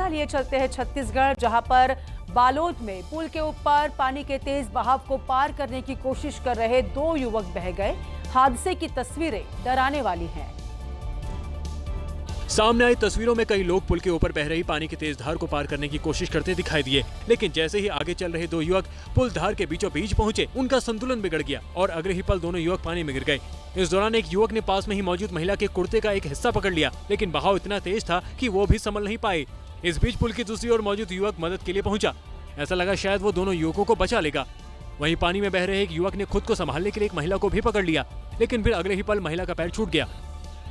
लिए चलते हैं छत्तीसगढ़, जहां पर बालोद में पुल के ऊपर पानी के तेज बहाव को पार करने की कोशिश कर रहे 2 युवक बह गए। हादसे की तस्वीरें डराने वाली हैं। सामने आई तस्वीरों में कई लोग पुल के ऊपर बह रही पानी की तेज धार को पार करने की कोशिश करते दिखाई दिए, लेकिन जैसे ही आगे चल रहे 2 युवक पुल धार के बीचों बीच पहुंचे, उनका संतुलन बिगड़ गया और अगले ही पल दोनों युवक पानी में गिर गए। इस दौरान एक युवक ने पास में ही मौजूद महिला के कुर्ते का एक हिस्सा पकड़ लिया, लेकिन बहाव इतना तेज था कि वो भी संभल नहीं पाए। इस बीच पुल की दूसरी ओर मौजूद युवक मदद के लिए पहुंचा। ऐसा लगा शायद वो दोनों युवकों को बचा लेगा। वहीं पानी में बह रहे एक युवक ने खुद को संभालने के लिए एक महिला को भी पकड़ लिया, लेकिन फिर अगले ही पल महिला का पैर छूट गया।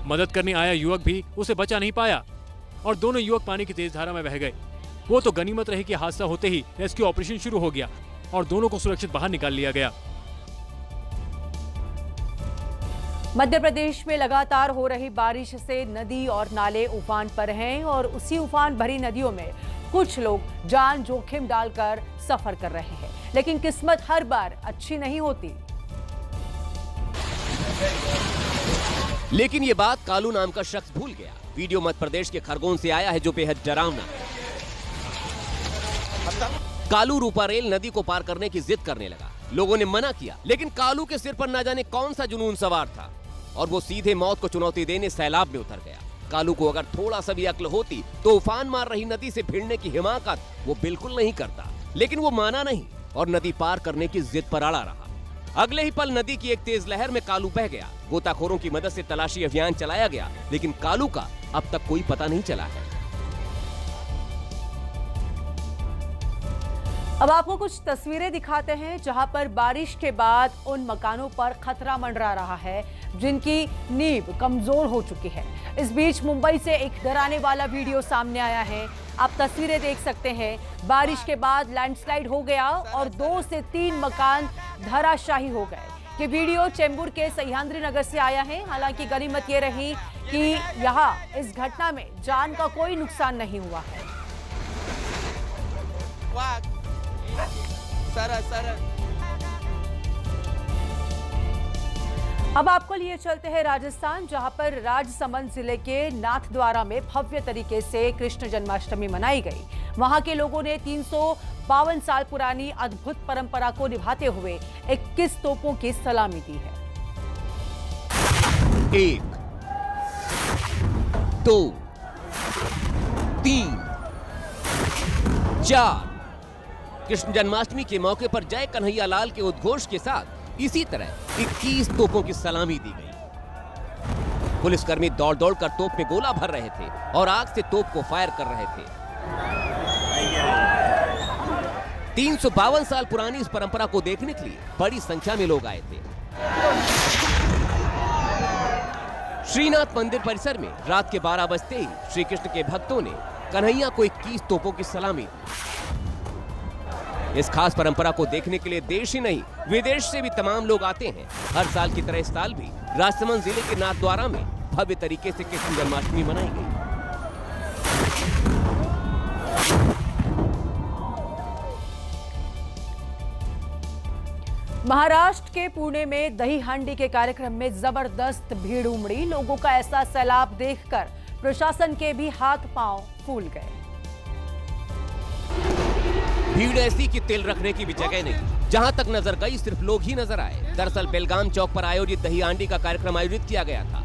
मदद करने आया युवक भी उसे बचा नहीं पाया और दोनों युवक पानी की तेज धारा में बह गए। वो तो गनीमत रही कि हादसा होते ही रेस्क्यू ऑपरेशन शुरू हो गया और दोनों को सुरक्षित बाहर निकाल लिया गया। मध्य प्रदेश में लगातार हो रही बारिश से नदी और नाले उफान पर हैं और उसी उफान भरी नदियों में कुछ लोग जान जोखिम डालकर सफर कर रहे हैं, लेकिन किस्मत हर बार अच्छी नहीं होती। लेकिन ये बात कालू नाम का शख्स भूल गया। वीडियो मध्य प्रदेश के खरगोन से आया है, जो बेहद डरावना है। कालू रूपारेल नदी को पार करने की जिद करने लगा। लोगों ने मना किया, लेकिन कालू के सिर पर ना जाने कौन सा जुनून सवार था और वो सीधे मौत को चुनौती देने सैलाब में उतर गया। कालू को अगर थोड़ा सा भी अक्ल होती तो उफान मार रही नदी से भिड़ने की हिमाकत वो बिल्कुल नहीं करता, लेकिन वो माना नहीं और नदी पार करने की जिद पर अड़ा रहा। अगले ही पल नदी की एक तेज लहर में कालू बह गया। गोताखोरों की मदद से तलाशी अभियान चलाया गया, लेकिन कालू का अब तक कोई पता नहीं चला है। अब आपको कुछ तस्वीरें दिखाते हैं जहां पर बारिश के बाद उन मकानों पर खतरा मंडरा रहा है जिनकी नींव कमजोर हो चुकी है। इस बीच मुंबई से एक डराने वाला वीडियो सामने आया है। आप तस्वीरें देख सकते हैं। बारिश के बाद लैंडस्लाइड हो गया और 2 से 3 मकान धराशायी हो गए। ये वीडियो चेंबूर के सह्याद्री नगर से आया है। हालांकि गनीमत ये रही कि यहाँ इस घटना में जान का कोई नुकसान नहीं हुआ है। अब आपको लिए चलते हैं राजस्थान, जहां पर राजसमंद जिले के नाथद्वारा में भव्य तरीके से कृष्ण जन्माष्टमी मनाई गई। वहां के लोगों ने 352 साल पुरानी अद्भुत परंपरा को निभाते हुए 21 तोपों की सलामी दी है। 1 2 3 4 कृष्ण जन्माष्टमी के मौके पर जय कन्हैया लाल के उद्घोष के साथ इसी तरह 21 तोपों की सलामी दी गई। पुलिसकर्मी दौड़ दौड़ कर तोप में गोला भर रहे थे और आग से तोप को फायर कर रहे थे। 352 साल पुरानी इस परंपरा को देखने के लिए बड़ी संख्या में लोग आए थे। श्रीनाथ मंदिर परिसर में रात के 12 बजते ही श्री कृष्ण के भक्तों ने कन्हैया को 21 तोपों की सलामी दी। इस खास परंपरा को देखने के लिए देश ही नहीं विदेश से भी तमाम लोग आते हैं। हर साल की तरह इस साल भी राजसमंद जिले के नाथद्वारा में भव्य तरीके से कृष्ण जन्माष्टमी मनाई गई। महाराष्ट्र के पुणे में दही हांडी के कार्यक्रम में जबरदस्त भीड़ उमड़ी। लोगों का ऐसा सैलाब देखकर प्रशासन के भी हाथ पांव फूल गए। भीड़ ऐसी कि तिल रखने की भी जगह नहीं। जहां तक नजर गई सिर्फ लोग ही नजर आए। दरअसल बेलगाम चौक पर आयोजित दही हांडी का कार्यक्रम आयोजित किया गया था।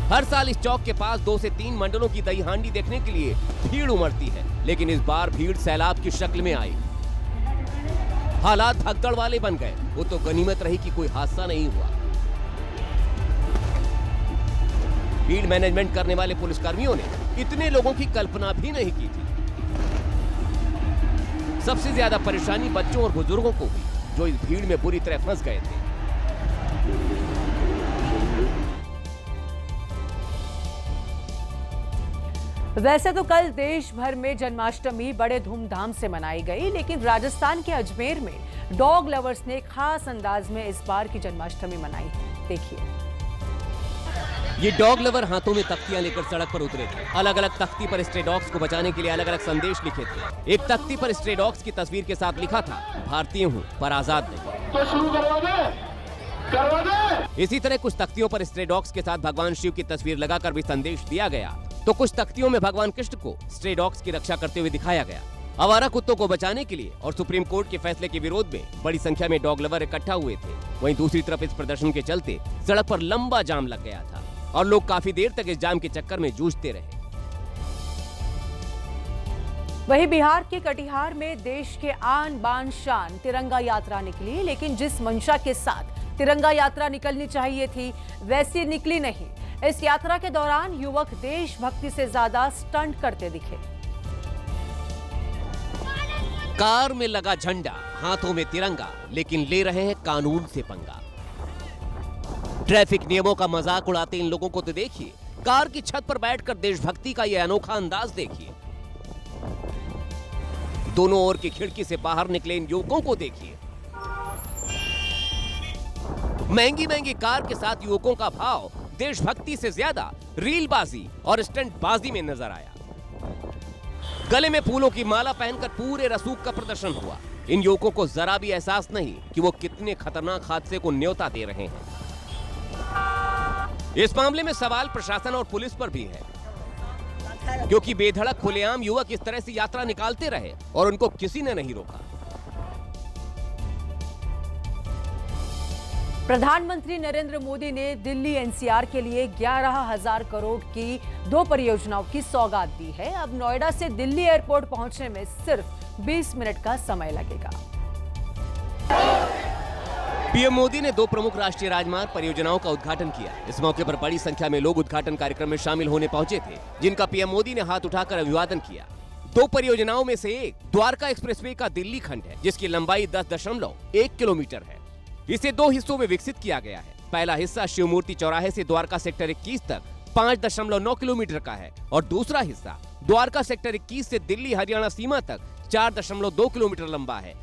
हर साल इस चौक के पास 2 से 3 मंडलों की दही हांडी देखने के लिए भीड़ उमड़ती है, लेकिन इस बार भीड़ सैलाब की शक्ल में आई। हालात भगदड़ वाले बन गए। वो तो गनीमत रही कि कोई हादसा नहीं हुआ। भीड़ मैनेजमेंट करने वाले पुलिसकर्मियों ने इतने लोगों की कल्पना भी नहीं की थी। सबसे ज्यादा परेशानी बच्चों और बुजुर्गों को हुई, जो इस भीड़ में बुरी तरह फंस गए थे। वैसे तो कल देश भर में जन्माष्टमी बड़े धूमधाम से मनाई गई, लेकिन राजस्थान के अजमेर में डॉग लवर्स ने खास अंदाज में इस बार की जन्माष्टमी मनाई। देखिए, ये डॉग लवर हाथों में तख्तियां लेकर सड़क पर उतरे थे। अलग अलग तख्ती पर स्ट्रे डॉग्स को बचाने के लिए अलग अलग संदेश लिखे थे। एक तख्ती पर स्ट्रे डॉग्स की तस्वीर के साथ लिखा था, भारतीय हूँ पर आजाद नहीं। तो शुरू करवा दे। इसी तरह कुछ तख्तियों पर स्ट्रे डॉग्स के साथ भगवान शिव की तस्वीर लगाकर भी संदेश दिया गया, तो कुछ तख्तियों में भगवान कृष्ण को स्ट्रे डॉग्स की रक्षा करते हुए दिखाया गया। आवारा कुत्तों को बचाने के लिए और सुप्रीम कोर्ट के फैसले के विरोध में बड़ी संख्या में डॉग लवर इकट्ठा हुए थे। वहीं दूसरी तरफ इस प्रदर्शन के चलते सड़क पर लंबा जाम लग गया था और लोग काफी देर तक इस जाम के चक्कर में जूझते रहे। वहीं बिहार के कटिहार में देश के आन बान शान तिरंगा यात्रा निकली, लेकिन जिस मंशा के साथ तिरंगा यात्रा निकलनी चाहिए थी वैसी निकली नहीं। इस यात्रा के दौरान युवक देशभक्ति से ज्यादा स्टंट करते दिखे। कार में लगा झंडा, हाथों में तिरंगा, लेकिन ले रहे हैं कानून से पंगा। ट्रैफिक नियमों का मजाक उड़ाते इन लोगों को तो देखिए, कार की छत पर बैठकर देशभक्ति का यह अनोखा अंदाज देखिए। दोनों ओर की खिड़की से बाहर निकले इन युवकों को देखिए। महंगी महंगी कार के साथ युवकों का भाव देशभक्ति से ज्यादा रीलबाजी और स्टंटबाजी में नजर आया। गले में फूलों की माला पहनकर पूरे रसूख का प्रदर्शन हुआ। इन युवकों को जरा भी एहसास नहीं कि वो कितने खतरनाक हादसे को न्योता दे रहे हैं। इस मामले में सवाल प्रशासन और पुलिस पर भी है, क्योंकि बेधड़क खुलेआम युवक इस तरह से यात्रा निकालते रहे और उनको किसी ने नहीं रोका। प्रधानमंत्री नरेंद्र मोदी ने दिल्ली एनसीआर के लिए 11,000 करोड़ की 2 परियोजनाओं की सौगात दी है। अब नोएडा से दिल्ली एयरपोर्ट पहुंचने में सिर्फ 20 मिनट का समय लगेगा। पीएम मोदी ने 2 प्रमुख राष्ट्रीय राजमार्ग परियोजनाओं का उद्घाटन किया। इस मौके पर बड़ी संख्या में लोग उद्घाटन कार्यक्रम में शामिल होने पहुंचे थे, जिनका पीएम मोदी ने हाथ उठाकर अभिवादन किया। 2 परियोजनाओं में से एक द्वारका एक्सप्रेसवे का दिल्ली खंड है, जिसकी लंबाई 10.1 किलोमीटर है। इसे 2 हिस्सों में विकसित किया गया है। पहला हिस्सा शिव मूर्ति चौराहे से द्वारका सेक्टर 21 तक 5.9 किलोमीटर का है और दूसरा हिस्सा द्वारका सेक्टर 21 से दिल्ली हरियाणा सीमा तक 4.2 किलोमीटर लंबा है,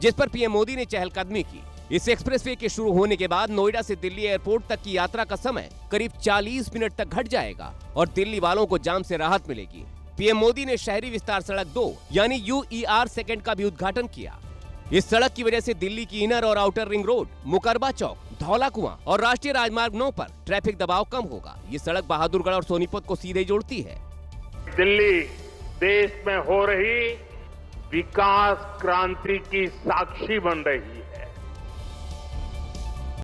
जिस पर पीएम मोदी ने चहलकदमी की। इस एक्सप्रेसवे के शुरू होने के बाद नोएडा से दिल्ली एयरपोर्ट तक की यात्रा का समय करीब 40 मिनट तक घट जाएगा और दिल्ली वालों को जाम से राहत मिलेगी। पीएम मोदी ने शहरी विस्तार सड़क 2 यानी UER सेकंड का भी उद्घाटन किया। इस सड़क की वजह से दिल्ली की इनर और आउटर रिंग रोड, मुकरबा चौक, धौला कुआं और राष्ट्रीय राजमार्ग 9 पर ट्रैफिक दबाव कम होगा। ये सड़क बहादुरगढ़ और सोनीपत को सीधे जोड़ती है। दिल्ली देश में हो रही विकास क्रांति की साक्षी बन रही है।